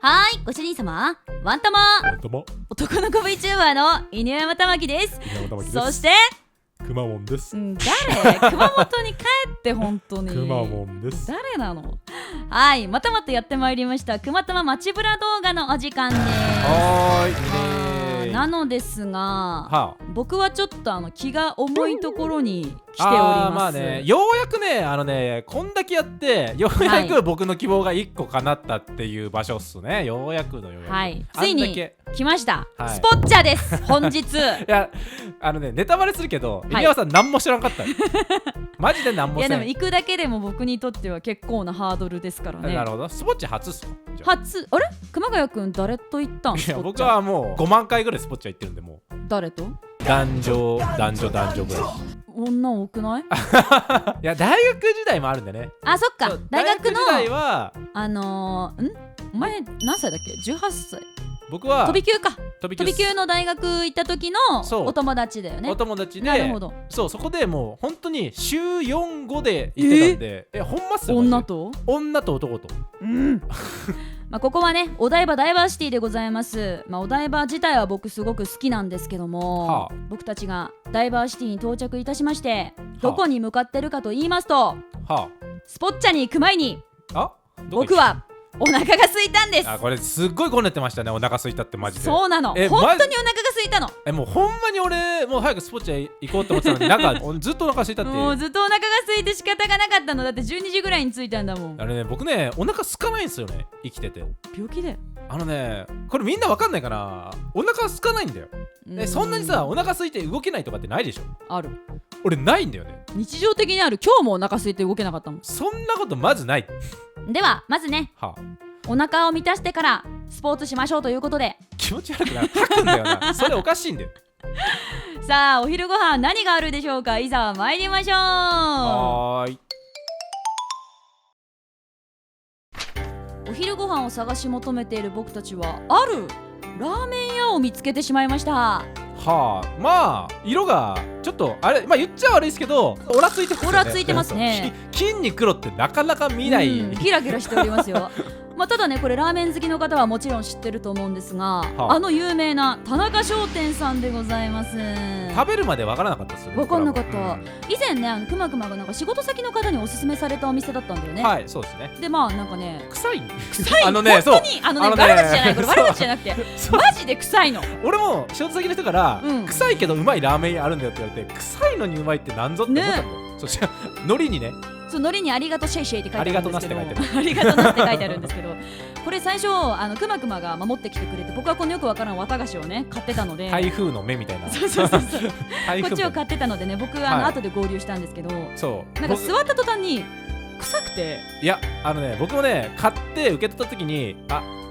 はい、ご主人様、ワンタマ男の子 VTuber の犬山玉木です。そしてくまモンです。誰？熊本に帰って本当に。くまモンです。誰なの？はい、またまたやってまいりました。くまたま街ブラ動画のお時間です。なのですが、僕はちょっと気が重いところに来ております。まあね、ようやくね、こんだけやってようやく僕の希望が1個叶ったっていう場所っすね。ようやくのようやく。はい、ついに来ました。スポッチャです。本日。いや、ネタバレするけど、犬山さん何も知らんかった。マジで何も知らん。いやでも行くだけでも僕にとっては結構なハードルですからね。なるほど。スポッチャ初っすか？初。あれ？熊谷くん誰と行ったん？いや、僕はもう5万回ぐらいスポッチャ行ってるんで、もう。誰と？男女ぐらい。女多くない？いや、大学時代もあるんでね。あ、そっか。大学の時代はお前何歳だっけ？18歳。僕は飛び級か。飛び級の大学行った時のお友達だよね。お友達で。なるほど。そこでもう本当に週4、5で行ってたんで、ほんまっすよ。女と男と。ここはね、お台場ダイバーシティでございます。お台場自体は僕すごく好きなんですけども、僕たちがダイバーシティに到着いたしまして、どこに向かってるかと言いますと、スポッチャに行く前に僕はお腹が空いたんです。これすっごいこねてましたね。お腹空いたってマジで。そうなの。本当にお腹が空いたの。もうほんまに俺もう早くスポッチャ行こうって思ってたのに、なんかずっとお腹空いたって。もうずっとお腹が空いて仕方がなかったの。だって12時ぐらいに着いたんだもん。僕ね、お腹空かないんですよね、生きてて。病気で。これみんなわかんないかな。お腹空かないんだよ。そんなにさ、お腹空いて動けないとかってないでしょ？ある。俺ないんだよね。日常的にある。今日もお腹空いて動けなかったもん。そんなことまずない。ではまずね、お腹を満たしてからスポーツしましょうということで。気持ち悪くない？吐くんだよな。それおかしいんだよ。さあ、お昼ご飯何があるでしょうか？いざ参りましょう。はーい。お昼ご飯を探し求めている僕たちはあるラーメン屋を見つけてしまいました。まあ色がちょっとあれ、言っちゃ悪いですけど、オラついてますよね。オラついてますね。金に黒ってなかなか見ない。キラキラしておりますよ。ただね、これラーメン好きの方はもちろん知ってると思うんですが、有名な田中商店さんでございます。食べるまでわからなかったですよね。わかんなかった。以前ね、くまくまがなんか仕事先の方におすすめされたお店だったんだよね。はい、そうですね。でなんかね、臭い本当に悪口じゃない、これ悪口じゃなくてマジで臭いの。俺も仕事先の人から臭いけどうまいラーメン屋あるんだよって言われて、臭いのにうまいってなんぞって思ったんだよ。そしたら海苔にね、海苔にありがとうシェイシェイって書いてあるんですけど、ありがとうなって書いてあるんですけど、これ最初くまくまが持ってきてくれて、僕はこのよくわからん綿菓子をね買ってたので、台風の目みたいな。そうこっちを買ってたのでね、僕後で合流したんですけど、なんか座った途端に臭くて。いや僕もね買って受け取った時に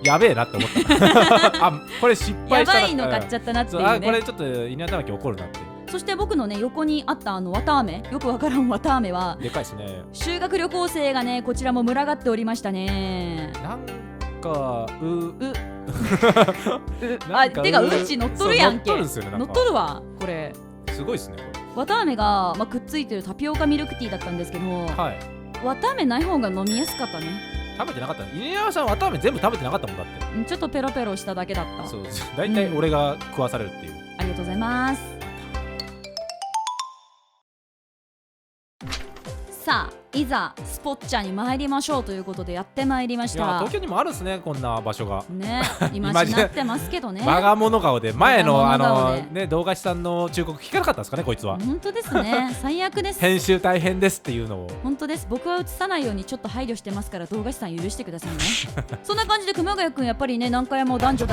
やべえなって思った。これ失敗したな。やばいの買っちゃったなっていうね。これちょっと稲田巻怒るなって。そして僕のね横にあった綿あめ、よくわからん綿あめはでかいですね。修学旅行生がねこちらも群がっておりましたね。なんかてかうち乗っとるやんけ。乗っとるわこれ。すごいですね。綿あめがくっついてるタピオカミルクティーだったんですけど、綿あめない方が飲みやすかったね。食べてなかった。犬山さん綿あめ全部食べてなかったもんだって。ちょっとペロペロしただけだった。そう、だいたい俺が食わされるっていう。ありがとうございます。さあ、いざスポッチャに参りましょうということでやってまいりました。東京にもあるんですね、こんな場所がね。今しなってますけどね。我が物顔で前の動画師さんの忠告聞かなかったですかね、こいつは。本当ですね。最悪です。編集大変ですっていうのを。本当です。僕は映さないようにちょっと配慮してますから、動画師さん許してくださいね。そんな感じで熊谷くんやっぱりね、何回も男女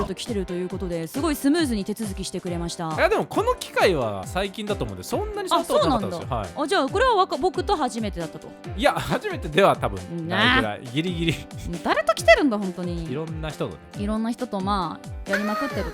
と来てるということで、すごいスムーズに手続きしてくれました。いやでもこの機会は最近だと思うんで、そんなに触ったことなかったですよ。じゃあこれは僕と初めてだったと。いや初めてでは多分ないぐらい、ギリギリ。誰と来てるんだ本当に。いろんな人とやりまくってると。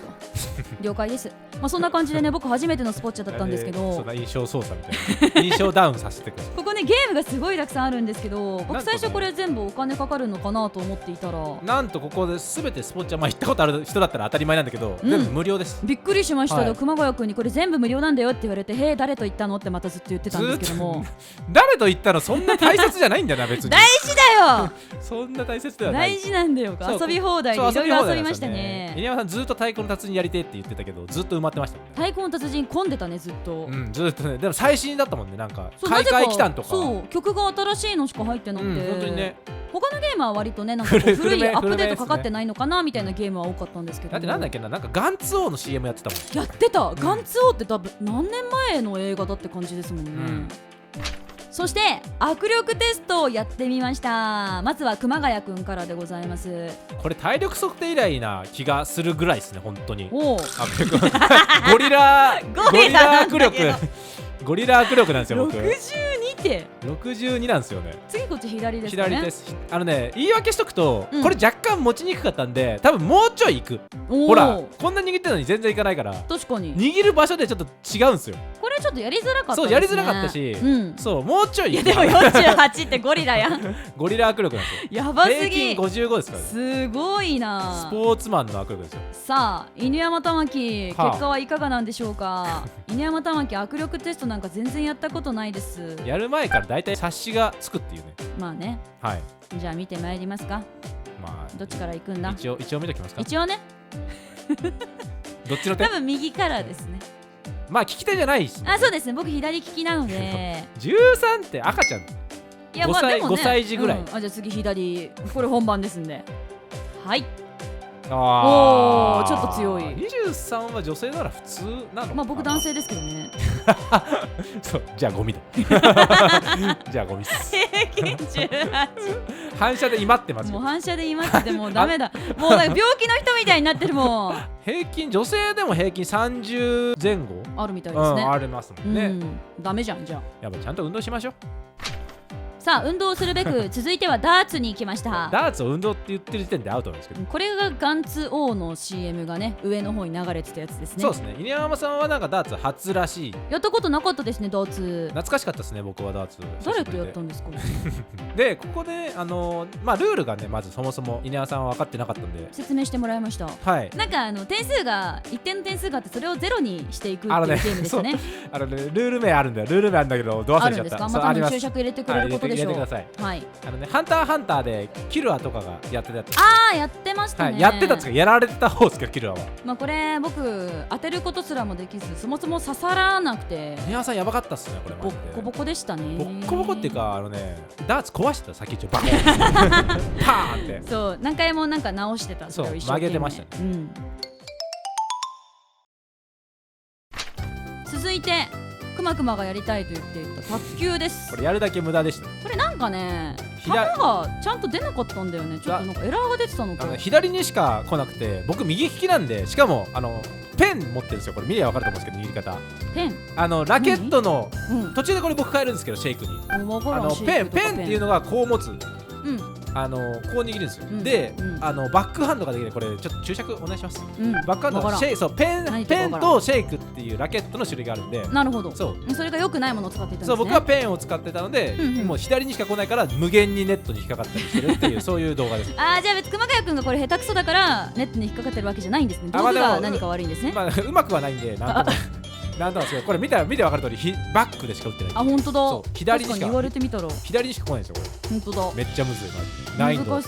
了解です。まあそんな感じでね、僕初めてのスポッチャだったんですけど、そんな印象操作みたいな印象ダウンさせてくるここねゲームがすごいたくさんあるんですけど、僕最初これ全部お金かかるのかなと思っていたら、なんとここで全てスポッチャ、まあ行ったことある人だったら当たり前なんだけど、全部無料です。びっくりしましたよ。熊谷くんにこれ全部無料なんだよって言われて、へえ誰と言ったのってまたずっと言ってたんですけども誰と言ったの、そんな大切じゃないんだよな別に。大事だよそんな大切ではない。大事なんだよ。遊び放題でいろいろ遊びましたね。犬山さんずっと太鼓の達人やりてって言ってたけど、ずっと埋まってましたね。太鼓の達人混んでたねずっと。ずっとね。でも最新だったもんね。なんか開会期間とか、そう曲が新しいのしか入ってなくて、本当にね。他のゲームは割とね、なんか古いアップデートかかってないのかなみたいなゲームは多かったんですけど。だってなんだっけな、なんかガンツオーの CM やってたもん。やってた。ガンツオーって多分何年前の映画だって感じですもんね。そして握力テストをやってみました。まずは熊谷くんからでございます。これ体力測定以来な気がするぐらいですね本当に。ゴリラ握力ゴリラ握力なんですよ僕。62って62なんですよね。次こっち左ですかね。左です。言い訳しとくと、これ若干持ちにくかったんで、多分もうちょいいく。ほらこんな握ってるのに全然いかないから。確かに握る場所でちょっと違うんですよ。これちょっとやりづらかったですね。そうやりづらかったし、そうもうちょい。いやでも48ってゴリラやんゴリラ握力なんですよ。やばすぎ。平均55ですからね。すごいな。スポーツマンの握力ですよ。さあ犬山玉木、結果はいかがなんでしょうか。犬山玉木握力テストなんか全然やったことないです。やる前からだいたい察しがつくっていうね。まあね。はい。じゃあ見てまいりますか。まあどっちから行くんだ。一応見ときますか。一応ねどっちの手。多分右からですね。まあ利き手じゃないし、あ、そうですね。僕左利きなので13って赤ちゃん。いやまあでもね、5歳児ぐらい。あ、じゃあ次左。これ本番ですんで。はい。おお、ちょっと強い。23は女性なら普通なの。まあ僕男性ですけどねそうじゃあゴミだじゃあゴミっす。平均18反射で威張ってますよ。もう反射で威張っててもうダメだもうなんか病気の人みたいになってるもん平均女性でも平均30前後あるみたいですね。ありますもんね。ダメじゃん。じゃあやっぱちゃんと運動しましょう。さあ運動するべく続いてはダーツに行きました。ダーツを運動って言ってる時点でアウトなんですけど、これがガンツ王の CM がね上の方に流れてたやつですね。そうですね。犬山さんはなんかダーツ初らしい。やったことなかったですね。ダーツ懐かしかったですね。僕はダーツ誰とやったんですかでここでまあルールがね、まずそもそも犬山さんは分かってなかったんで説明してもらいました。はい。なんか点数が一定の点数があって、それをゼロにしていくっていうゲームでしたね。ルール名あるんだよ。ルール名あるんだけどどう忘れちゃった。また注釈入れてくれることでしょう。入れてください。はい。ハンターハンターでキルアとかがやってたやつ。ああやってましたね。やってたんですか。やられてた方ですかキルアは。まあこれ僕当てることすらもできず、そもそも刺さらなくて。犬山さんやばかったっすねこれ。ボッコボコでしたね。ボッコボコっていうかダーツ壊してた先っちょバコンパーンって。そう何回もなんか直してた。そう曲げてましたね。続いてくまくまがやりたいと言っていた卓球です。これやるだけ無駄でした。これなんかね球がちゃんと出なかったんだよね。ちょっとなんかエラーが出てたのか。左にしか来なくて、僕右利きなんで、しかもペン持ってるんですよ。これ見れば分かると思うんですけど握り方。ペンラケットの途中でこれ僕変えるんですけどシェイクに。ペンっていうのがこう持つ。こう握るんですよ。でバックハンドができる。これちょっと注釈お願いします。バックハンドはペンとシェイクっていうラケットの種類があるんで。なるほど。それが良くないものを使っていたんですね。そう僕はペンを使ってたので、もう左にしか来ないから無限にネットに引っかかったりしてるっていうそういう動画です。ああ、じゃあ別に熊谷くんがこれ下手くそだからネットに引っかかってるわけじゃないんですね。道具が何か悪いんですね。まあうまくはないんでなんともなんとなんですけど、これ見て分かる通りバックでしか打ってない。あ、本当だ。そう左にしか言われてみたら左にしか来ないんですよこれ。本当だ。めっちゃむずい。難易度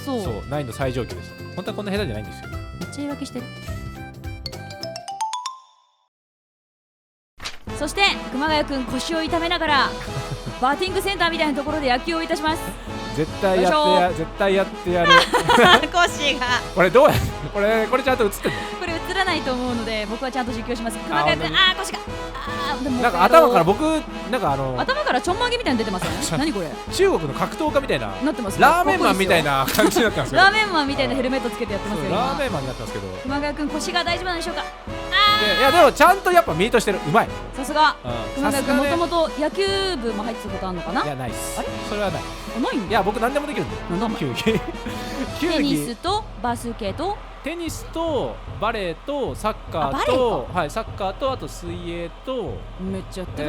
難易度最上級です。本当はこんな下手じゃないんですよ。めっちゃ言い訳してる。そして熊谷くん腰を痛めながらバッティングセンターみたいなところで野球をいたします。絶対やってやる腰がこれどうやこれちゃんと映ってんの。これ映らないと思うので僕はちゃんと実況します。熊谷くん腰がでもなんか頭から僕なんか頭からちょんまげみたいに出てますね。何これ。中国の格闘家みたいななってます。ラーメンマンみたいな感じになってますよ。ラーメンマンみたいなヘルメットつけてやってますよ。ラーメンマンになってますけど。熊谷くん腰が大丈夫なんでしょうか。いやでもちゃんとやっぱミートしてる、うまい。さすが。熊谷君もともとと野球部も入ってたことあるのかな。いやないっす。あれそれはない。ないんだ。いや僕何でもできるんで。なんだお前。球技テニスとバスケとテニスとバレーとサッカーと、はい、サッカーとあと水泳とめっちゃやって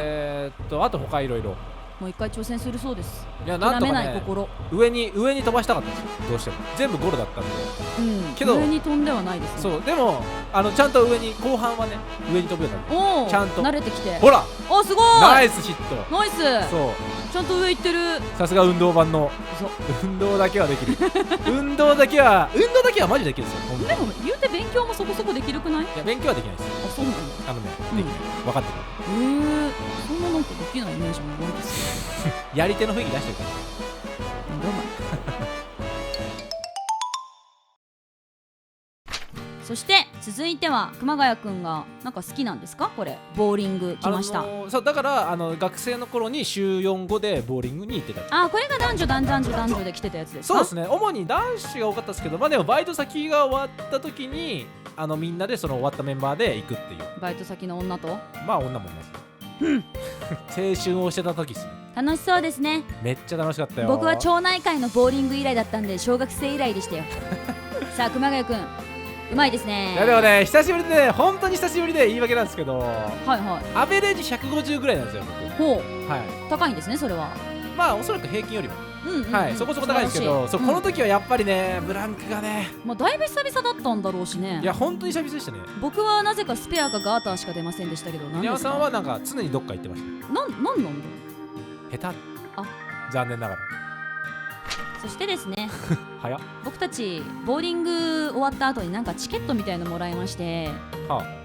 る。あと他いろいろ。もう一回挑戦するそうです。いやなんとかないね心。上に飛ばしたかったんですよ、どうしても。全部ゴロだったんで。けど上に飛んではないですね。そうでもちゃんと上に後半はね上に飛ぶようになる。おお、ちゃんと慣れてきて。ほらおすごい。ナイスヒット。ナイス。そうちゃんと上行ってる。さすが運動版の。運動だけはできる。運動だけはマジでできるんですよ。でも言うて勉強もそこそこできるくない？いや勉強はできないです。あ、そうなんだ。できない。分かってる。そんななんかできないイメージも多いですよ。やり手の雰囲気出してるから。なんだお前。そして続いては熊谷くんがなんか好きなんですか？これボーリング来ました。そうだから学生の頃に週4、5でボーリングに行ってた。あ、これが男女で来てたやつですか？そうですね。主に男子が多かったですけど、まあでもバイト先が終わった時にみんなでその終わったメンバーで行くっていう。バイト先の女と？まあ女もいます。青春をしてた時ですね。楽しそうですね。めっちゃ楽しかったよ。僕は町内会のボーリング以来だったんで小学生以来でしたよ。さあ熊谷くんうまいですね。いやでもね久しぶりでね、本当に久しぶりで言い訳なんですけど、はいはい、アベレージ150ぐらいなんですよ僕。ほう、はい、高いんですねそれは。まあおそらく平均よりもはい、そこそこ高いですけど、この時はやっぱりねブランクがね、まあだいぶ久々だったんだろうしね。いや本当に久々でしたね。僕はなぜかスペアかガーターしか出ませんでしたけど、宮尾さんはなんか常にどっか行ってました。なんだ下手。残念ながら。そしてですね早っ。僕たちボーリング終わった後になんかチケットみたいのもらいまして、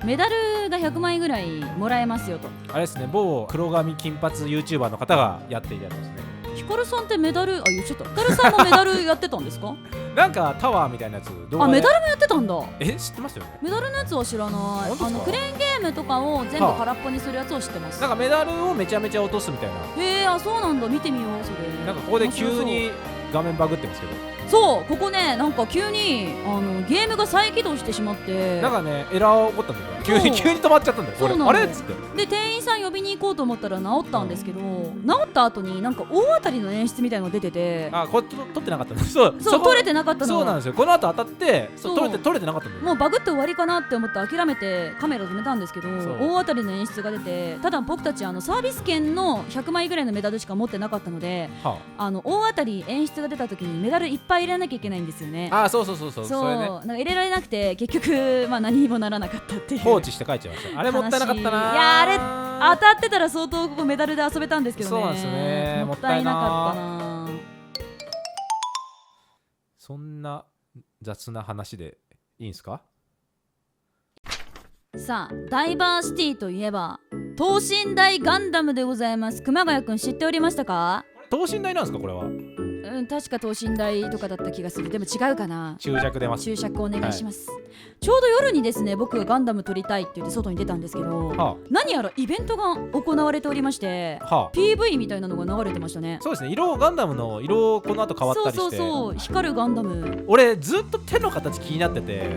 メダルが100枚ぐらいもらえますよと。あれですね、某黒髪金髪 YouTuber の方がやっているやつですね。ヒカルさんってメダル、言っちゃった。ヒカルさんもメダルやってたんですか？なんかタワーみたいなやつ動画で。メダルもやってたんだ。知ってますよね。メダルのやつは知らない。クレーンゲームとかを全部空っぽにするやつを知ってます。なんかメダルをめちゃめちゃ落とすみたいな。そうなんだ。見てみようそれ。なんかここで急に画面バグってますけど。そう、ここね、なんか急にゲームが再起動してしまって、なんかねエラー起こったんだよね。急に止まっちゃったんだよ。これあれっつって。で店員さん呼びに行こうと思ったら治ったんですけど、治った後になんか大当たりの演出みたいのが出てて、これ撮ってなかったんです。そう撮れてなかったの。そうなんですよ。この後当たって撮れてなかったんだよ。もうバグって終わりかなって思って諦めてカメラ止めたんですけど、大当たりの演出が出て、ただ僕たちサービス券の100枚ぐらいのメダルしか持ってなかったので、大当たり演出が出た時にメダルいっぱい入れなきゃいけないんですよね。そうなんか入れられなくて結局何にもならなかったっていう。放置して帰っちゃいました。あれもったいなかったな。いやあれ当たってたら相当ここメダルで遊べたんですけどね。そうなんですね。もったいなかったな。そんな雑な話でいいんすか？さあダイバーシティといえば等身大ガンダムでございます。熊谷くん知っておりましたか？等身大なんですかこれは？確か等身大とかだった気がする。でも違うかな。注釈出ます。注釈お願いします。ちょうど夜にですね、僕がガンダム撮りたいって言って外に出たんですけど、何やらイベントが行われておりまして、PV みたいなのが流れてましたね。そうですね。ガンダムの色この後変わったりして、そう光るガンダム。俺ずっと手の形気になってて、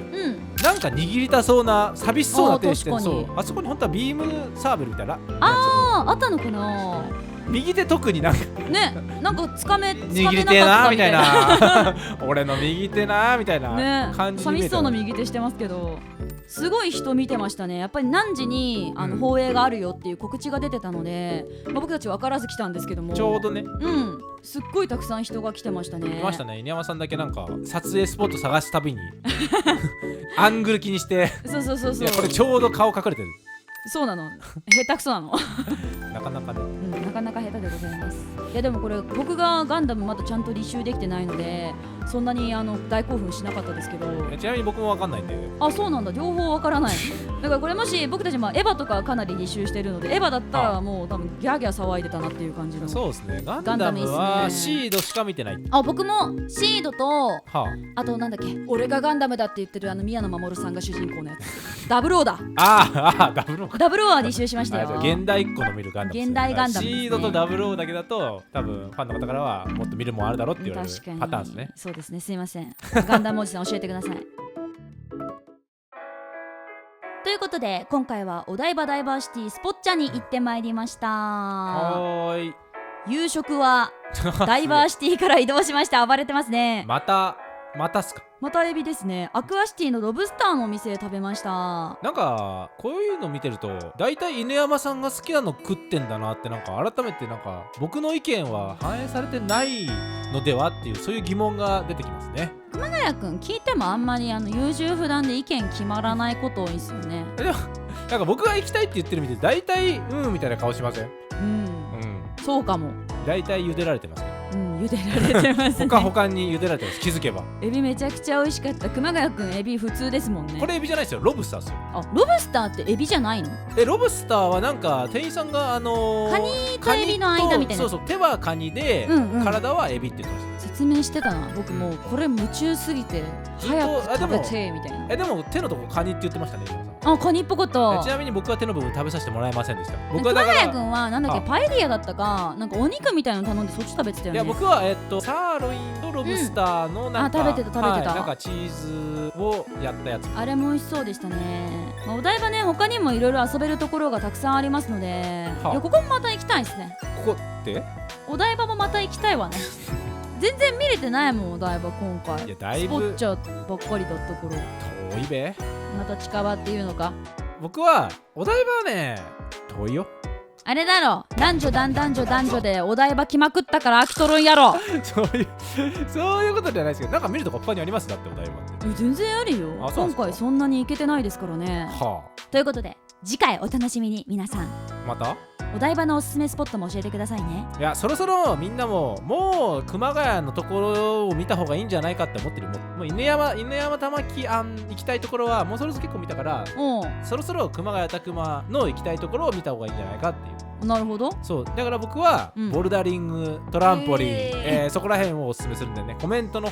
なんか握りたそうな寂しそうな手してる。あそこに本当はビームサーベルみたいな。あったのかな。右手特になんかね、なんか握り手なみたいな俺の右手なみたいな感じに見えた。寂しそうな右手してますけど、すごい人見てましたね。やっぱり何時に放映があるよっていう告知が出てたので、僕たち分からず来たんですけども、ちょうどね、すっごいたくさん人が来てましたね。来ましたね。稲山さんだけなんか撮影スポット探すたびにアングル気にして、そうこれちょうど顔隠れてる。そうなの。下手くそなの。なかなかね、なかなか下手でございます。いやでもこれ僕がガンダムまだちゃんと履修できてないので、そんなに大興奮しなかったですけど。ちなみに僕も分かんないんで。そうなんだ。両方分からない。だからこれもし僕たちエヴァとかかなり履修してるので、エヴァだったらもう多分ギャーギャー騒いでたなっていう感じの。そうですね。ガンダムはシードしか見てない。僕もシードと、あとなんだっけ、俺がガンダムだって言ってる宮野真守さんが主人公のやつ、ダブルオーだ。ダブルオーは履修しましたよ。現代っ子の見るガンダム。現代ガンダムですね。シードとダブルオーだけだと多分ファンの方からはもっと見るもんあるだろって言われるパターンですね。そうですね。すいません。ガンダムおじさん教えてください。といいうことで今回はお台場ダイバーシティスポッチャに行ってまいりました。はーい。夕食はダイバーシティから移動しまして暴れてますね。またっすか。またエビですね。アクアシティのロブスターのお店で食べました。なんかこういうの見てるとだいたい犬山さんが好きなの食ってんだなって、なんか改めてなんか僕の意見は反映されてないのではっていう、そういう疑問が出てきますね。熊谷くん聞いてもあんまり優柔不断で意見決まらないこと多いですよね。でもなんか僕が行きたいって言ってるみたいでだいたいみたいな顔しません？そうかも。だいたい茹でられてますけど。茹でられてますね。ほかに茹でられてます。気づけば。エビめちゃくちゃ美味しかった。熊谷くんエビ普通ですもんね。これエビじゃないですよ、ロブスターですよ。あ、ロブスターってエビじゃないの？ロブスターはなんか店員さんがカニとエビの間みたいな。そうそう、手はカニで、体はエビって言ってました。説明してたな。僕もうこれ夢中すぎて早く食べてみたいな。でも手のとこカニって言ってましたね。あ、カニっぽかった。ちなみに僕は手の部分食べさせてもらえませんでした。僕はだから熊谷君はなんだっけ、パエリアだったかなんかお肉みたいなの頼んでそっち食べてたよね。いや僕はサーロインとロブスターのなんか、食べてた、なんかチーズをやったやつ。あれも美味しそうでしたね。お台場ね、他にもいろいろ遊べるところがたくさんありますので、いやここもまた行きたいですね。ここってお台場もまた行きたいわね。全然見れてないもんお台場今回。いやだいぶスポッチャばっかりだった頃。遠いべ。また近場っていうのか。僕はお台場はね遠いよ。あれだろ、男女でお台場来まくったから飽きとるんやろ。そういうことじゃないですけど、なんか見るとこ他にあります？だってお台場って全然あるよ。今回そんなに行けてないですからね。ということで次回お楽しみに。皆さんまたお台場のおすすめスポットも教えてくださいね。いやそろそろみんなもう熊谷のところを見た方がいいんじゃないかって思ってる。もう犬山玉木行きたいところはもうそろそろ結構見たから、そろそろ熊谷拓磨の行きたいところを見た方がいいんじゃないかっていう。なるほど。そうだから僕は、ボルダリング、トランポリン、そこら辺をおすすめするんだよね。コメントの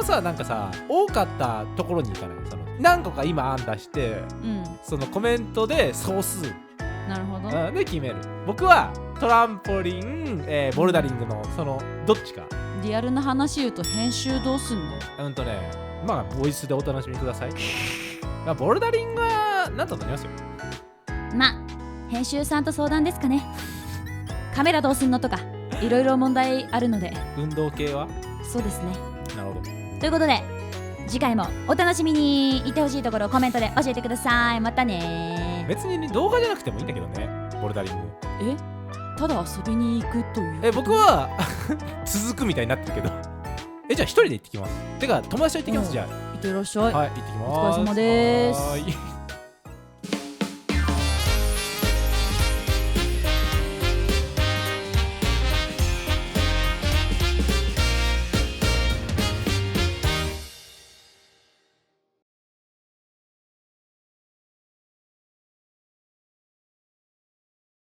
さ、なんかさ多かったところに行かない。その何個か今案出して、そのコメントで総数なるほど、で決める。僕はトランポリン、ボルダリングのそのどっちか。リアルな話言うと編集どうすんの？まあボイスでお楽しみください。ボルダリングはなんとなりますよ。まあ編集さんと相談ですかね。カメラどうすんのとかいろいろ問題あるので。運動系はそうですね。なるほど。ということで次回もお楽しみに。言ってほしいところをコメントで教えてください。またね。別に動画じゃなくてもいいんだけどね、ボルダリング。ただ遊びに行くという。僕は続くみたいになってるけど。じゃあ一人で行ってきます。てか友達と行ってきます。じゃあ行ってらっしゃい。はい、行ってきます。お疲れ様です。はい